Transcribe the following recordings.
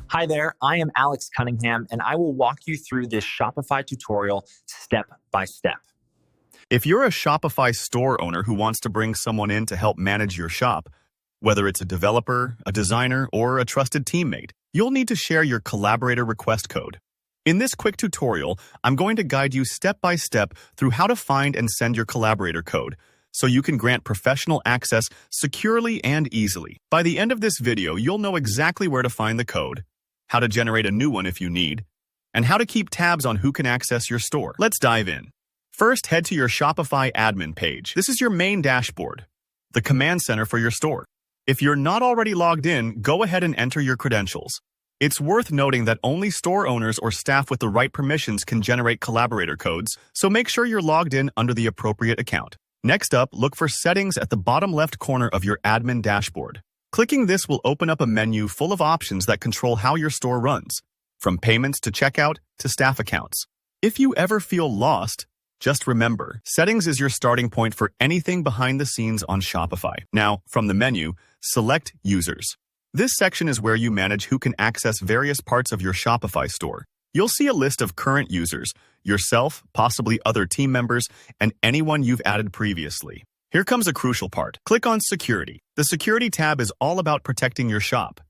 Hi there, I am Alex Cunningham, and I will walk you through this Shopify tutorial step by step. If you're a Shopify store owner who wants to bring someone in to help manage your shop, whether it's a developer, a designer, or a trusted teammate, you'll need to share your Collaborator Request Code. In this quick tutorial, I'm going to guide you step by step through how to find and send your Collaborator code, so you can grant professional access securely and easily. By the end of this video, you'll know exactly where to find the code, how to generate a new one if you need, and how to keep tabs on who can access your store. Let's dive in. First, head to your Shopify admin page. This is your main dashboard, the command center for your store. If you're not already logged in, go ahead and enter your credentials. It's worth noting that only store owners or staff with the right permissions can generate Collaborator codes, so make sure you're logged in under the appropriate account. Next up, look for Settings at the bottom left corner of your admin dashboard. Clicking this will open up a menu full of options that control how your store runs, from payments to checkout to staff accounts. If you ever feel lost, just remember, Settings is your starting point for anything behind the scenes on Shopify. Now, from the menu, select Users. This section is where you manage who can access various parts of your Shopify store. You'll see a list of current users, yourself, possibly other team members, and anyone you've added previously. Here comes a crucial part. Click on Security. The Security tab is all about protecting your shop.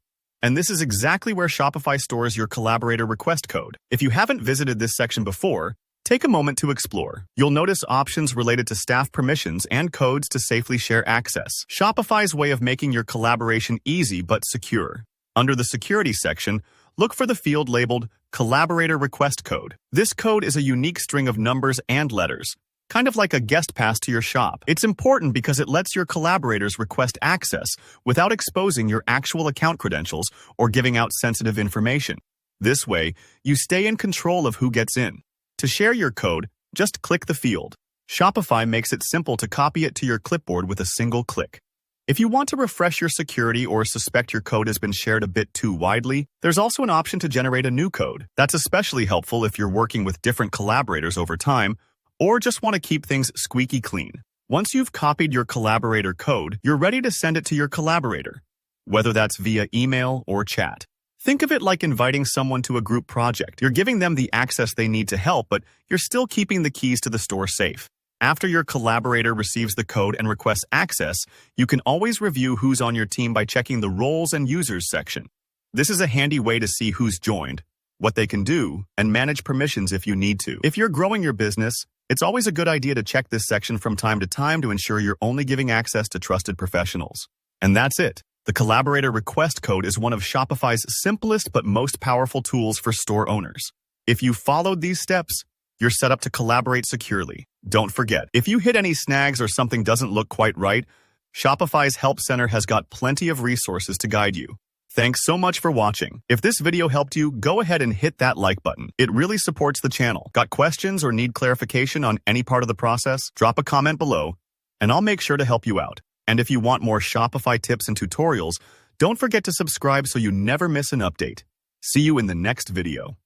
And this is exactly where Shopify stores your Collaborator Request Code. If you haven't visited this section before, take a moment to explore. You'll notice options related to staff permissions and codes to safely share access. Shopify's way of making your collaboration easy but secure. Under the Security section, look for the field labeled Collaborator Request Code. This code is a unique string of numbers and letters, kind of like a guest pass to your shop. It's important because it lets your collaborators request access without exposing your actual account credentials or giving out sensitive information. This way, you stay in control of who gets in. To share your code, just click the field. Shopify makes it simple to copy it to your clipboard with a single click. If you want to refresh your security or suspect your code has been shared a bit too widely, there's also an option to generate a new code. That's especially helpful if you're working with different collaborators over time or just want to keep things squeaky clean. Once you've copied your collaborator code, you're ready to send it to your collaborator, whether that's via email or chat. Think of it like inviting someone to a group project. You're giving them the access they need to help, but you're still keeping the keys to the store safe. After your collaborator receives the code and requests access, you can always review who's on your team by checking the Roles and Users section. This is a handy way to see who's joined, what they can do, and manage permissions if you need to. If you're growing your business, it's always a good idea to check this section from time to time to ensure you're only giving access to trusted professionals. And that's it. The Collaborator Request Code is one of Shopify's simplest but most powerful tools for store owners. If you followed these steps, you're set up to collaborate securely. Don't forget, if you hit any snags or something doesn't look quite right, Shopify's Help Center has got plenty of resources to guide you. Thanks so much for watching. If this video helped you, go ahead and hit that like button. It really supports the channel. Got questions or need clarification on any part of the process? Drop a comment below, and I'll make sure to help you out. And if you want more Shopify tips and tutorials, don't forget to subscribe so you never miss an update. See you in the next video.